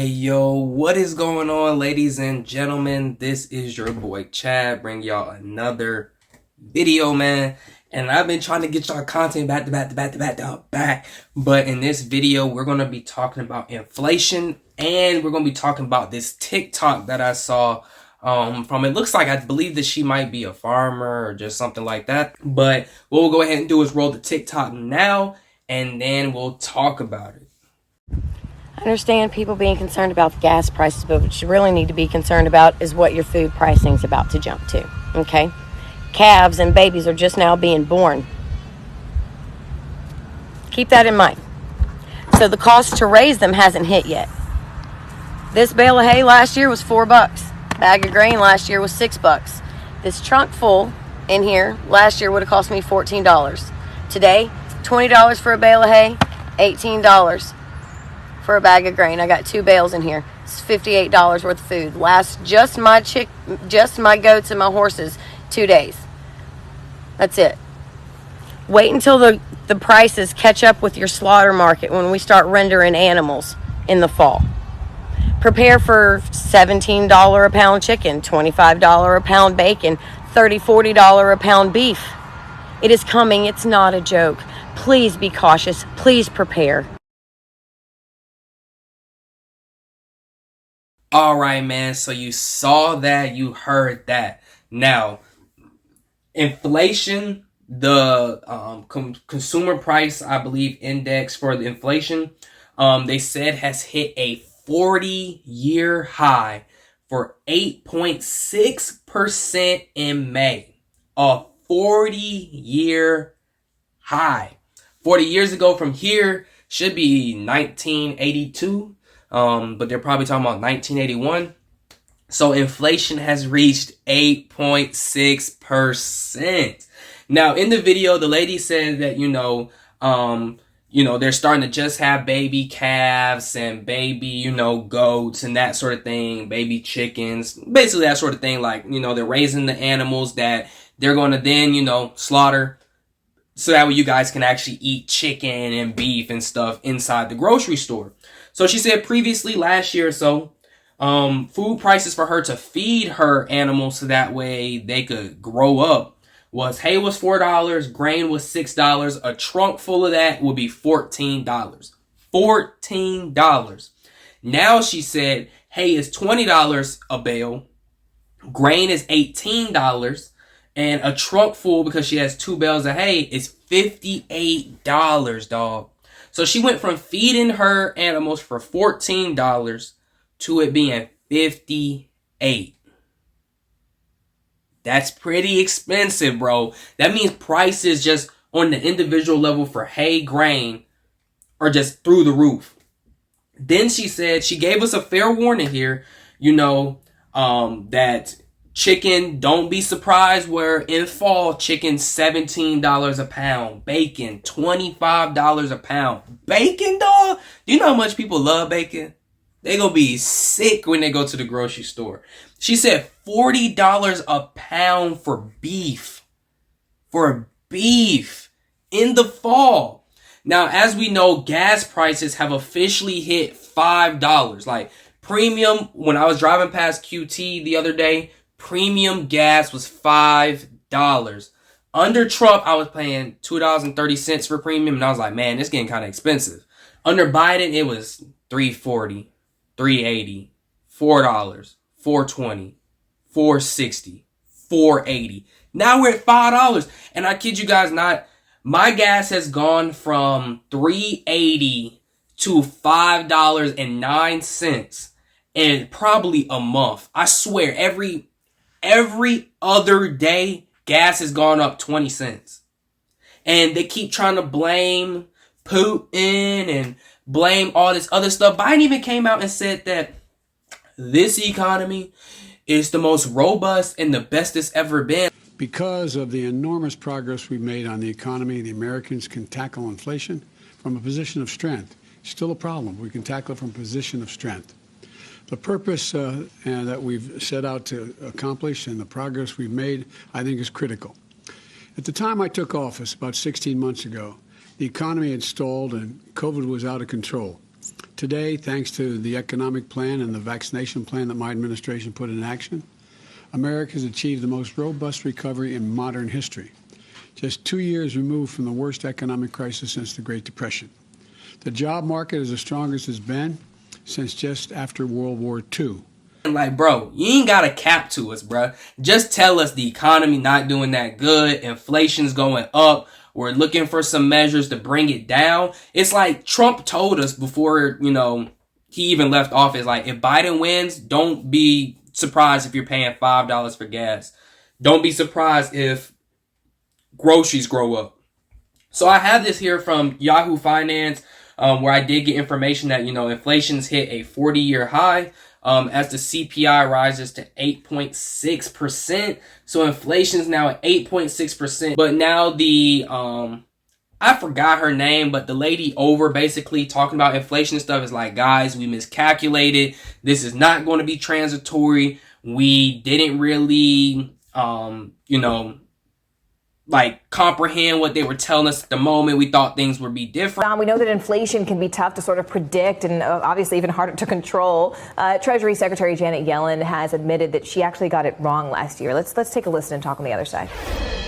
Hey yo, what is going on, ladies and gentlemen? This is your boy Chad, bring y'all another video, man. And I've been trying to get y'all content back to back. But in this video, we're going to be talking about inflation, and we're going to be talking about this TikTok that I saw from, it looks like, I believe that she might be a farmer or just something like that. But what we'll go ahead and do is roll the TikTok now, and then we'll talk about it. I understand people being concerned about the gas prices, but what you really need to be concerned about is what your food pricing is about to jump to, okay? Calves and babies are just now being born. Keep that in mind. So the cost to raise them hasn't hit yet. This bale of hay last year was $4. Bag of grain last year was $6. This trunk full in here last year would have cost me $14. Today, $20 for a bale of hay, $18 for a bag of grain. I got 2 bales in here. It's $58 worth of food. Lasts just my goats and my horses 2 days. That's it. Wait until the prices catch up with your slaughter market when we start rendering animals in the fall. Prepare for $17 a pound chicken, $25 a pound bacon, $30, $40 a pound beef. It is coming. It's not a joke. Please be cautious. Please prepare. All right, man. So you saw that, you heard that. Now, inflation, the consumer price, I believe, index for the inflation, they said has hit a 40-year high for 8.6% in May. A 40-year high. 40 years ago from here should be 1982. But they're probably talking about 1981. So inflation has reached 8.6%. Now, in the video, the lady said that, they're starting to just have baby calves and baby, goats and that sort of thing, baby chickens, basically that sort of thing. Like, they're raising the animals that they're going to then, slaughter. So that way you guys can actually eat chicken and beef and stuff inside the grocery store. So she said previously, last year or so, food prices for her to feed her animals so that way they could grow up was, hay was $4, grain was $6. A trunk full of that would be $14. $14. Now she said hay is $20 a bale, grain is $18, and a trunk full, because she has 2 bales of hay, is $58, dog. So she went from feeding her animals for $14 to it being $58. That's pretty expensive, bro. That means prices just on the individual level for hay, grain, are just through the roof. Then she said, she gave us a fair warning here, that chicken, don't be surprised where in fall, chicken $17 a pound. Bacon, $25 a pound. Bacon, dog? Do you know how much people love bacon? They gonna be sick when they go to the grocery store. She said $40 a pound for beef. For beef in the fall. Now, as we know, gas prices have officially hit $5. Like, premium, when I was driving past QT the other day, premium gas was $5. Under Trump, I was paying $2.30 for premium, and I was like, man, this getting kind of expensive. Under Biden, it was $3.40, $3.80, $4, $4.20, $4.60, $4.80. Now we're at $5, and I kid you guys not, my gas has gone from $3.80 to $5.09 in probably a month. I swear, every other day, gas has gone up 20 cents. And they keep trying to blame Putin and blame all this other stuff. Biden even came out and said that this economy is the most robust and the best it's ever been. Because of the enormous progress we've made on the economy, the Americans can tackle inflation from a position of strength. Still a problem. We can tackle it from a position of strength. The purpose that we've set out to accomplish and the progress we've made, I think, is critical. At the time I took office, about 16 months ago, the economy had stalled and COVID was out of control. Today, thanks to the economic plan and the vaccination plan that my administration put in action, America has achieved the most robust recovery in modern history, just 2 years removed from the worst economic crisis since the Great Depression. The job market is the strongest it's been since just after World War II. Like, bro, you ain't got a cap to us, bro. Just tell us the economy not doing that good, inflation's going up, we're looking for some measures to bring it down. It's like Trump told us before, he even left office, like, if Biden wins, don't be surprised if you're paying $5 for gas. Don't be surprised if groceries grow up. So I have this here from Yahoo Finance, where I did get information that, inflation's hit a 40-year high as the CPI rises to 8.6%. So inflation's now at 8.6%. But now I forgot her name, but the lady over basically talking about inflation stuff is like, guys, we miscalculated. This is not going to be transitory. We didn't really, comprehend what they were telling us at the moment. We thought things would be different. We know that inflation can be tough to sort of predict and obviously even harder to control. Treasury Secretary Janet Yellen has admitted that she actually got it wrong last year. Let's take a listen and talk on the other side.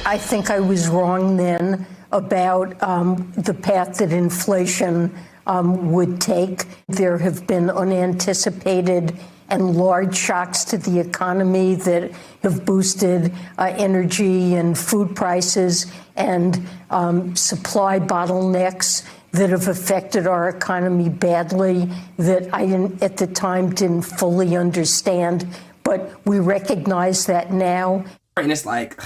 I think I was wrong then about the path that inflation would take. There have been unanticipated and large shocks to the economy that have boosted energy and food prices and supply bottlenecks that have affected our economy badly that I, at the time, didn't fully understand. But we recognize that now. And it's like,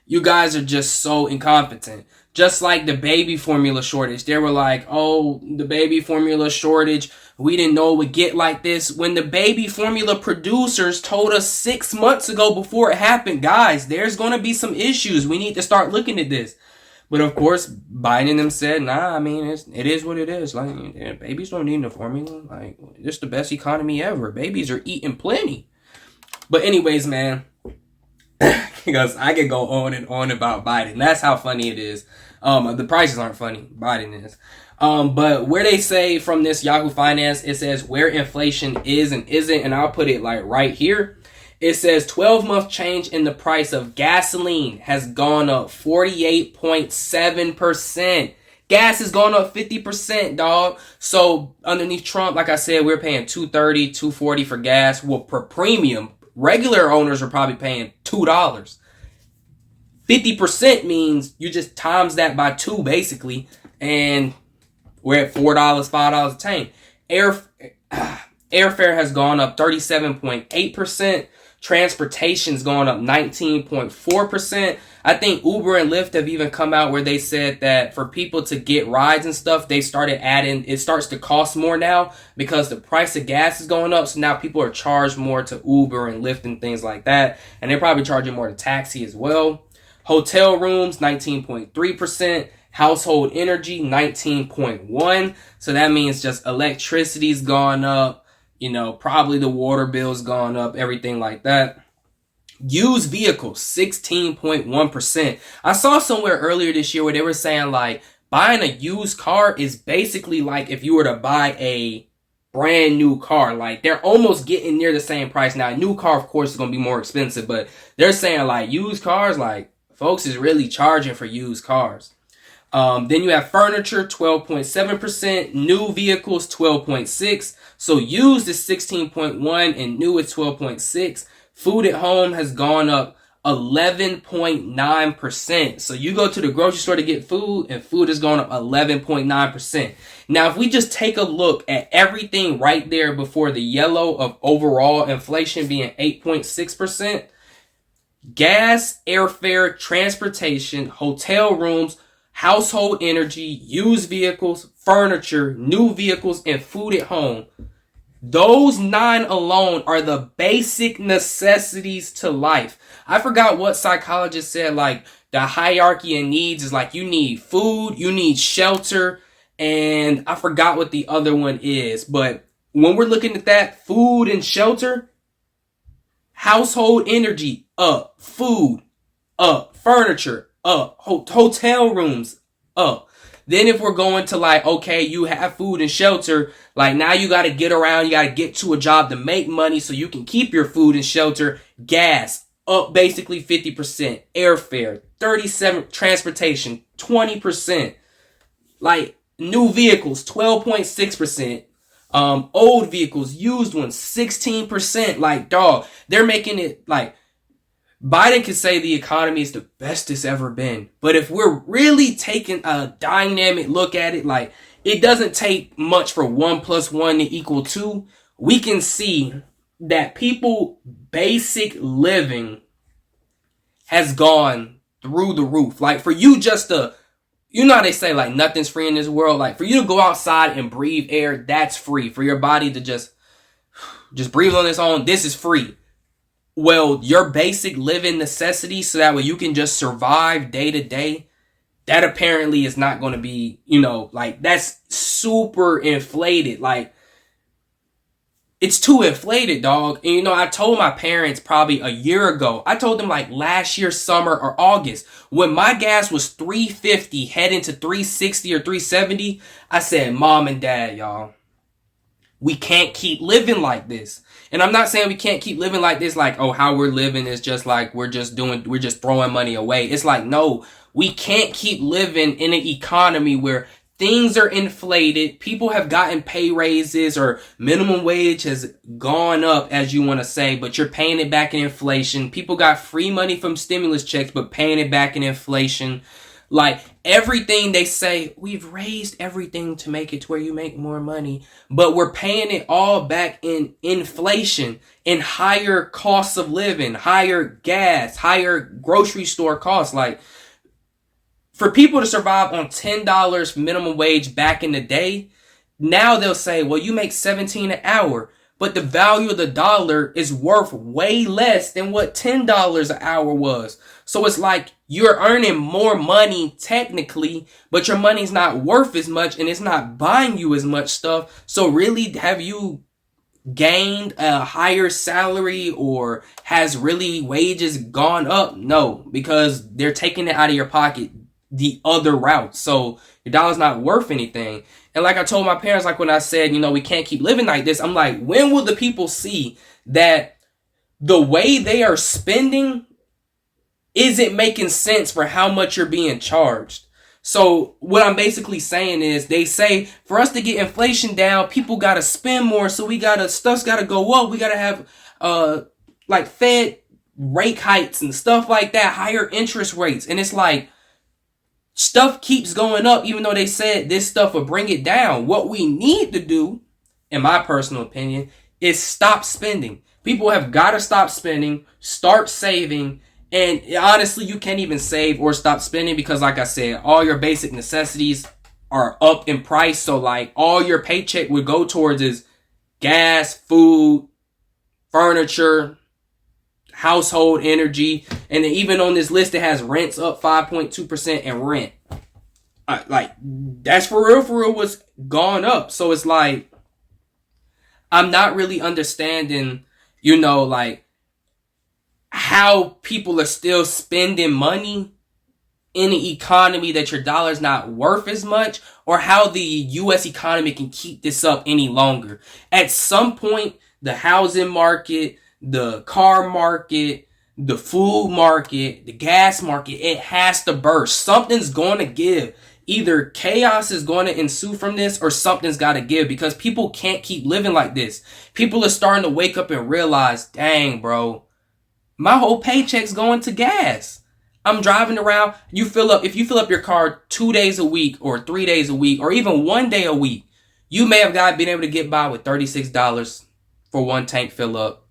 you guys are just so incompetent. Just like the baby formula shortage. They were like, oh, the baby formula shortage, we didn't know it would get like this. When the baby formula producers told us 6 months ago before it happened, guys, there's going to be some issues. We need to start looking at this. But of course, Biden and them said, nah, I mean, it is what it is. Like, babies don't need the formula. Like, it's the best economy ever. Babies are eating plenty. But anyways, man. Because I could go on and on about Biden. That's how funny it is. The prices aren't funny. Biden is. But where they say from this Yahoo Finance, it says where inflation is and isn't. And I'll put it like right here. It says 12-month change in the price of gasoline has gone up 48.7%. Gas has gone up 50%, dog. So underneath Trump, like I said, we're paying $2.30, $2.40 for gas. Well, per premium. Regular owners are probably paying $2. 50% means you just times that by 2 basically, and we're at $4, $5 a tank. Airfare has gone up 37.8%. Transportation's gone up 19.4%. I think Uber and Lyft have even come out where they said that for people to get rides and stuff, they started adding, it starts to cost more now because the price of gas is going up. So now people are charged more to Uber and Lyft and things like that. And they're probably charging more to taxi as well. Hotel rooms, 19.3%. Household energy, 19.1%. So that means just electricity's gone up. Probably the water bill's gone up, everything like that. Used vehicles, 16.1%. I saw somewhere earlier this year where they were saying like buying a used car is basically like if you were to buy a brand new car. Like they're almost getting near the same price. Now a new car, of course, is going to be more expensive, but they're saying like used cars, like folks is really charging for used cars. Then you have furniture, 12.7%, new vehicles, 12.6%. So used is 16.1% and new is 12.6%. Food at home has gone up 11.9%. So you go to the grocery store to get food and food has gone up 11.9%. Now, if we just take a look at everything right there before the yellow of overall inflation being 8.6%, gas, airfare, transportation, hotel rooms, household energy, used vehicles, furniture, new vehicles, and food at home. Those 9 alone are the basic necessities to life. I forgot what psychologist said, like, the hierarchy of needs is like you need food, you need shelter, and I forgot what the other one is. But when we're looking at that, food and shelter, household energy, up. Food, up. Furniture, up. Hotel rooms, up. Then if we're going to like, okay, you have food and shelter, like now you got to get around, you got to get to a job to make money so you can keep your food and shelter. Gas up basically 50%, airfare 37%, transportation 20%, like new vehicles 12.6%, old vehicles, used ones 16%. Like, dog, they're making it like Biden can say the economy is the best it's ever been. But if we're really taking a dynamic look at it, like it doesn't take much for 1 + 1 to equal 2. We can see that people basic living has gone through the roof. Like for you just to, you know how they say like nothing's free in this world. Like for you to go outside and breathe air, that's free. For your body to just breathe on its own, this is free. Well, your basic living necessities so that way you can just survive day to day, that apparently is not going to be, like that's super inflated. Like it's too inflated, dog. And I told my parents probably a year ago, I told them like last year, summer or August, when my gas was $3.50 heading to $3.60 or $3.70, I said, Mom and Dad, y'all, we can't keep living like this. And I'm not saying we can't keep living like this, like, oh, how we're living is just like we're just throwing money away. It's like, no, we can't keep living in an economy where things are inflated. People have gotten pay raises or minimum wage has gone up, as you want to say, but you're paying it back in inflation. People got free money from stimulus checks, but paying it back in inflation. Like everything they say, we've raised everything to make it to where you make more money, but we're paying it all back in inflation and higher costs of living, higher gas, higher grocery store costs. Like for people to survive on $10 minimum wage back in the day, now they'll say, well, you make $17 an hour, but the value of the dollar is worth way less than what $10 an hour was. So it's like you're earning more money technically, but your money's not worth as much and it's not buying you as much stuff. So really, have you gained a higher salary or has really wages gone up? No, because they're taking it out of your pocket the other route. So your dollar's not worth anything. And like I told my parents, like when I said, we can't keep living like this, I'm like, when will the people see that the way they are spending isn't making sense for how much you're being charged? So what I'm basically saying is they say for us to get inflation down, people got to spend more. So stuff's got to go up. We got to have like Fed rate hikes and stuff like that, higher interest rates. And it's like stuff keeps going up, even though they said this stuff will bring it down. What we need to do, in my personal opinion, is stop spending. People have got to stop spending, start saving. And honestly, you can't even save or stop spending because, like I said, all your basic necessities are up in price. So, like, all your paycheck would go towards is gas, food, furniture, household energy. And then even on this list, it has rents up 5.2% and rent. Like, that's for real what's gone up. So, it's like, I'm not really understanding, like, how people are still spending money in an economy that your dollar's not worth as much, or how the U.S. economy can keep this up any longer. At some point, the housing market, the car market, the food market, the gas market, it has to burst. Something's going to give. Either chaos is going to ensue from this or something's got to give, because people can't keep living like this. People are starting to wake up and realize, dang, bro, my whole paycheck's going to gas. I'm driving around. If you fill up your car 2 days a week or 3 days a week or even 1 day a week, you may have been able to get by with $36 for one tank fill up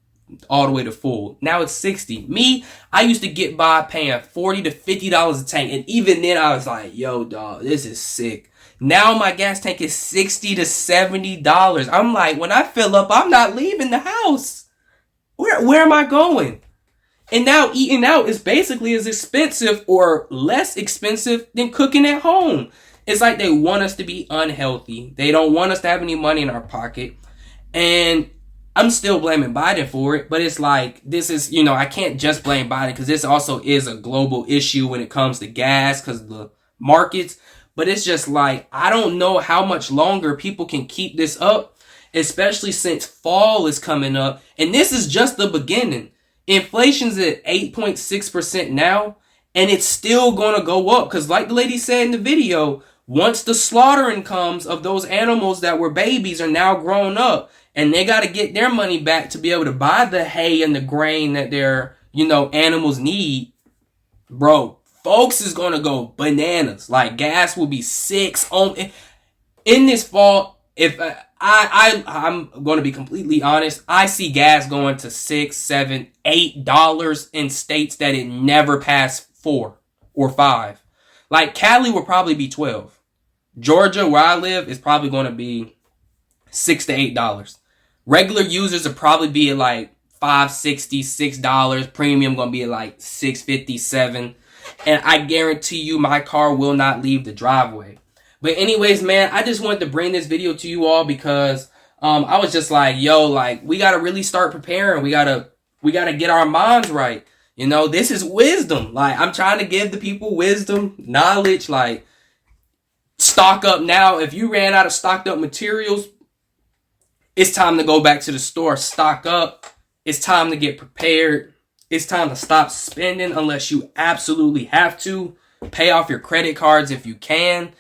all the way to full. Now it's $60. Me, I used to get by paying $40 to $50 a tank. And even then I was like, yo, dog, this is sick. Now my gas tank is $60 to $70. I'm like, when I fill up, I'm not leaving the house. Where am I going? And now eating out is basically as expensive or less expensive than cooking at home. It's like they want us to be unhealthy. They don't want us to have any money in our pocket. And I'm still blaming Biden for it. But it's like, this is, I can't just blame Biden because this also is a global issue when it comes to gas because of the markets. But it's just like, I don't know how much longer people can keep this up, especially since fall is coming up. And this is just the beginning. Inflation's at 8.6% now, and it's still going to go up. Because like the lady said in the video, once the slaughtering comes of those animals that were babies are now grown up, and they got to get their money back to be able to buy the hay and the grain that their, animals need, bro, folks is going to go bananas. Like, gas will be in this fall. If I'm going to be completely honest, I see gas going to $6, $7, $8 in states that it never passed $4 or $5. Like, Cali will probably be $12. Georgia, where I live, is probably going to be $6 to $8. Regular users will probably be at like $5.60, $6. Premium going to be at like $6.50, $7. And I guarantee you my car will not leave the driveway. But anyways, man, I just wanted to bring this video to you all because I was just like, yo, like, we got to really start preparing. We got to get our minds right. This is wisdom. Like, I'm trying to give the people wisdom, knowledge, like, stock up now. If you ran out of stocked up materials, it's time to go back to the store, stock up. It's time to get prepared. It's time to stop spending unless you absolutely have to. Pay off your credit cards if you can.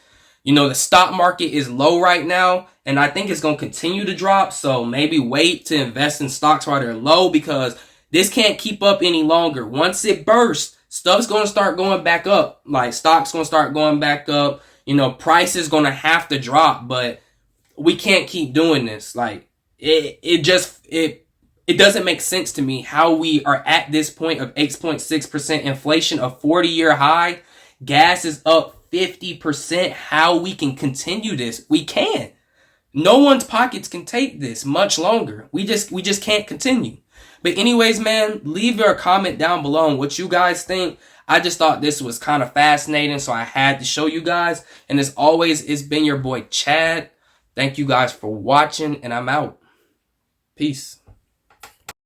The stock market is low right now, and I think it's going to continue to drop. So maybe wait to invest in stocks while they're low, because this can't keep up any longer. Once it bursts, stuff's going to start going back up. Like, stock's going to start going back up. Price is going to have to drop, but we can't keep doing this. Like, it doesn't make sense to me how we are at this point of 8.6% inflation, a 40-year high. Gas is up 50%. How we can continue this? We can't. No one's pockets can take this much longer. We just can't continue. But anyways, man, leave your comment down below on what you guys think. I just thought this was kind of fascinating, so I had to show you guys. And as always, it's been your boy Chad. Thank you guys for watching, and I'm out. Peace.